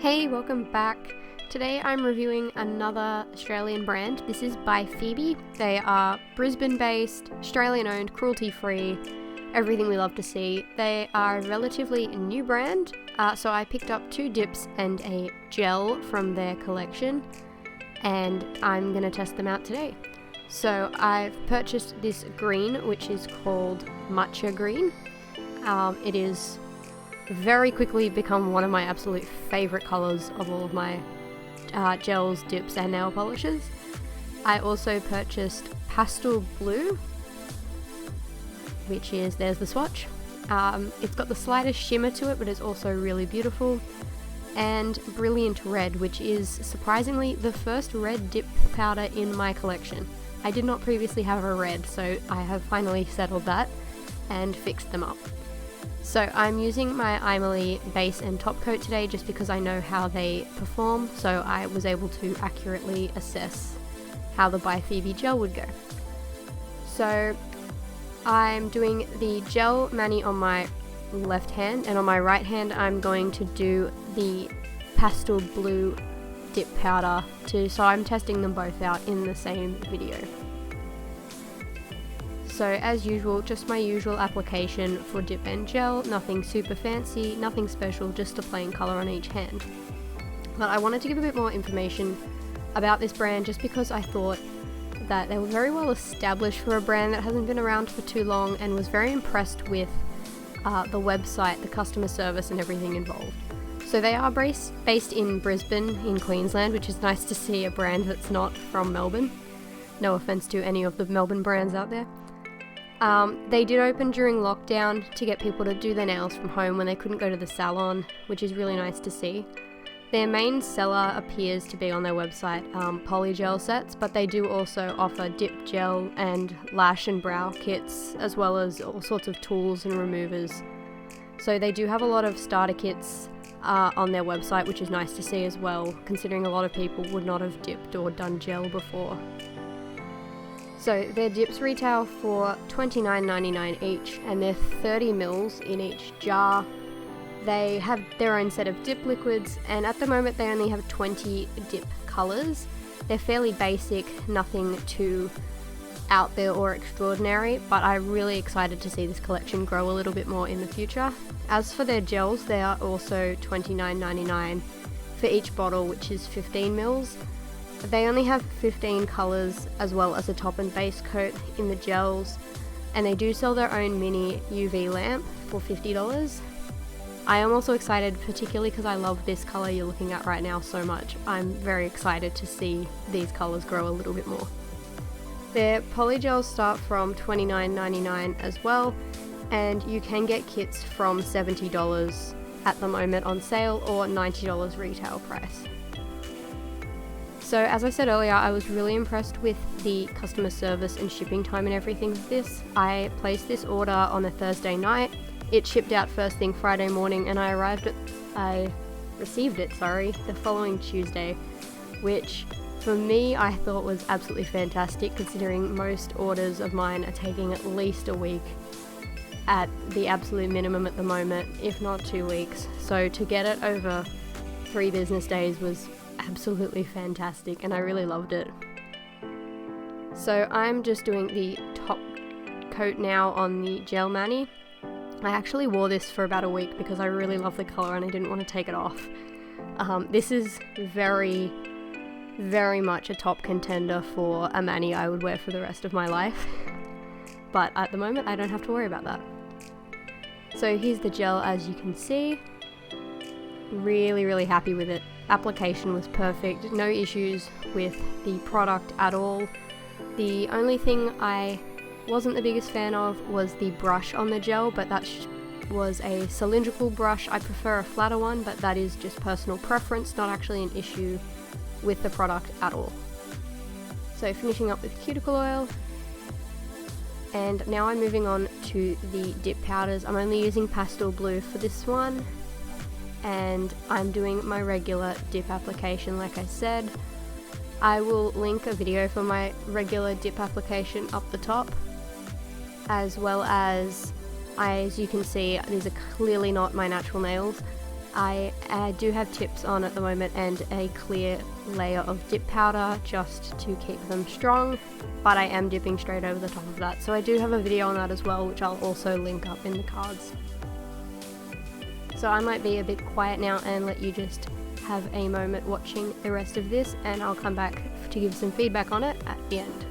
Hey, welcome back. Today I'm reviewing another Australian brand. This is by Phoebe. They are Brisbane-based, Australian-owned, cruelty-free, everything we love to see. They are a relatively new brand, so I picked up 2 dips and a gel from their collection, and I'm going to test them out today. So I've purchased this green, which is called Matcha Green. It is very quickly become one of my absolute favourite colours of all of my gels, dips and nail polishes. I also purchased Pastel Blue, which is, there's the swatch. It's got the slightest shimmer to it, but it's also really beautiful. And Brilliant Red, which is surprisingly the first red dip powder in my collection. I did not previously have a red, so I have finally settled that and fixed them up. So I'm using my Aimeili base and top coat today just because I know how they perform, so I was able to accurately assess how the by Phoebe gel would go. So I'm doing the gel mani on my left hand, and on my right hand I'm going to do the Pastel Blue dip powder so I'm testing them both out in the same video. So as usual, just my usual application for dip and gel, nothing super fancy, nothing special, just a plain colour on each hand. But I wanted to give a bit more information about this brand just because I thought that they were very well established for a brand that hasn't been around for too long, and was very impressed with the website, the customer service and everything involved. So they are based in Brisbane in Queensland, which is nice to see a brand that's not from Melbourne. No offence to any of the Melbourne brands out there. They did open during lockdown to get people to do their nails from home when they couldn't go to the salon, which is really nice to see. Their main seller appears to be on their website polygel sets, but they do also offer dip gel and lash and brow kits, as well as all sorts of tools and removers. So they do have a lot of starter kits on their website, which is nice to see as well, considering a lot of people would not have dipped or done gel before. So their dips retail for $29.99 each, and they're 30 mils in each jar. They have their own set of dip liquids, and at the moment they only have 20 dip colours. They're fairly basic, nothing too out there or extraordinary, but I'm really excited to see this collection grow a little bit more in the future. As for their gels, they are also $29.99 for each bottle, which is 15 mils. They only have 15 colours as well as a top and base coat in the gels, and they do sell their own mini UV lamp for $50. I am also excited, particularly because I love this colour you're looking at right now so much. I'm very excited to see these colours grow a little bit more. Their polygels start from $29.99 as well, and you can get kits from $70 at the moment on sale, or $90 retail price. So as I said earlier, I was really impressed with the customer service and shipping time and everything with this. I placed this order on a Thursday night. It shipped out first thing Friday morning, and I received it the following Tuesday, which for me I thought was absolutely fantastic, considering most orders of mine are taking at least a week at the absolute minimum at the moment, if not 2 weeks. So to get it over 3 business days was absolutely fantastic, and I really loved it. So I'm just doing the top coat now on the gel mani. I actually wore this for about a week because I really love the colour and I didn't want to take it off. This is very, very much a top contender for a mani I would wear for the rest of my life, but at the moment I don't have to worry about that. So here's the gel, as you can see. Really, really happy with it. Application was perfect, no issues with the product at all. The only thing I wasn't the biggest fan of was the brush on the gel, but that was a cylindrical brush. I prefer a flatter one, but that is just personal preference, not actually an issue with the product at all. So finishing up with cuticle oil, and now I'm moving on to the dip powders. I'm only using Pastel Blue for this one, and I'm doing my regular dip application like I said. I will link a video for my regular dip application up the top, as well as you can see, these are clearly not my natural nails. I do have tips on at the moment and a clear layer of dip powder just to keep them strong, but I am dipping straight over the top of that. So I do have a video on that as well, which I'll also link up in the cards. So I might be a bit quiet now and let you just have a moment watching the rest of this, and I'll come back to give some feedback on it at the end.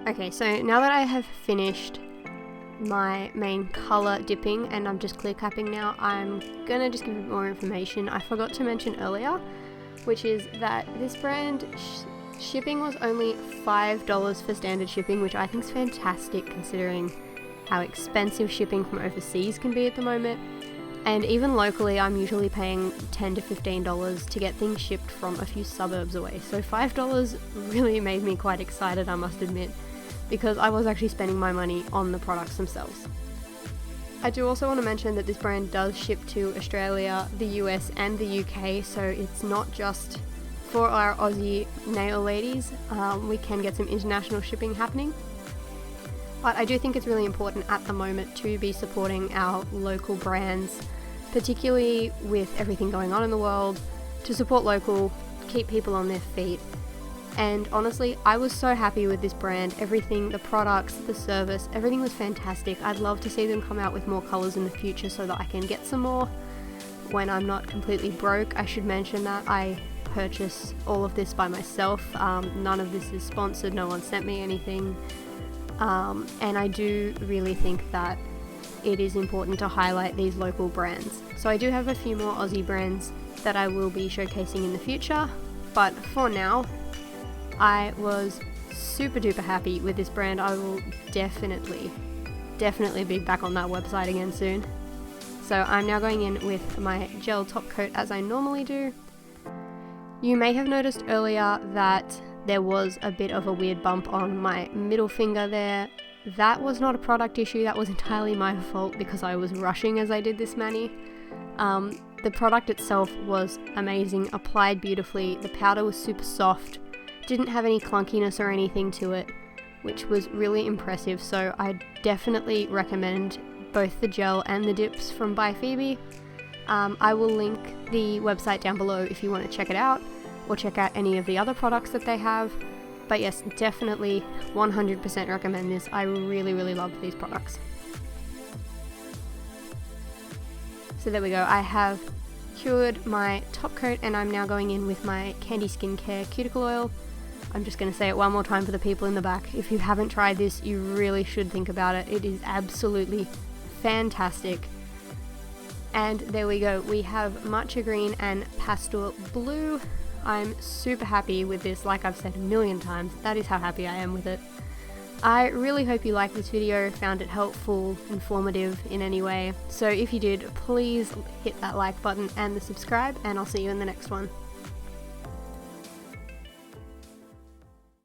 Okay, so now that I have finished my main color dipping and I'm just clear capping now, I'm gonna just give you more information I forgot to mention earlier, which is that this brand shipping was only $5 for standard shipping, which I think is fantastic considering how expensive shipping from overseas can be at the moment. And even locally, I'm usually paying $10 to $15 to get things shipped from a few suburbs away. So $5 really made me quite excited, I must admit, because I was actually spending my money on the products themselves. I do also want to mention that this brand does ship to Australia, the US and the UK, so it's not just for our Aussie nail ladies. We can get some international shipping happening. But I do think it's really important at the moment to be supporting our local brands, particularly with everything going on in the world, to support local, keep people on their feet. And honestly, I was so happy with this brand. Everything, the products, the service, everything was fantastic. I'd love to see them come out with more colors in the future so that I can get some more when I'm not completely broke. I should mention that I purchase all of this by myself. None of this is sponsored, no one sent me anything. And I do really think that it is important to highlight these local brands. So I do have a few more Aussie brands that I will be showcasing in the future, but for now, I was super duper happy with this brand. I will definitely be back on that website again soon. So I'm now going in with my gel top coat as I normally do. You may have noticed earlier that there was a bit of a weird bump on my middle finger there. That was not a product issue, that was entirely my fault because I was rushing as I did this mani. The product itself was amazing, applied beautifully, the powder was super soft, didn't have any clunkiness or anything to it. which was really impressive. So I definitely recommend both the gel and the dips from by Phoebe. I will link the website down below if you want to check it out, or check out any of the other products that they have. But yes, definitely 100% recommend this. I really, really love these products. So there we go. I have cured my top coat and I'm now going in with my Candy Skincare Cuticle Oil. I'm just going to say it one more time for the people in the back. If you haven't tried this, you really should think about it. It is absolutely fantastic. And there we go. We have Matcha Green and Pastel Blue. I'm super happy with this, like I've said a million times. That is how happy I am with it. I really hope you liked this video, found it helpful, informative in any way. So if you did, please hit that like button and the subscribe, and I'll see you in the next one.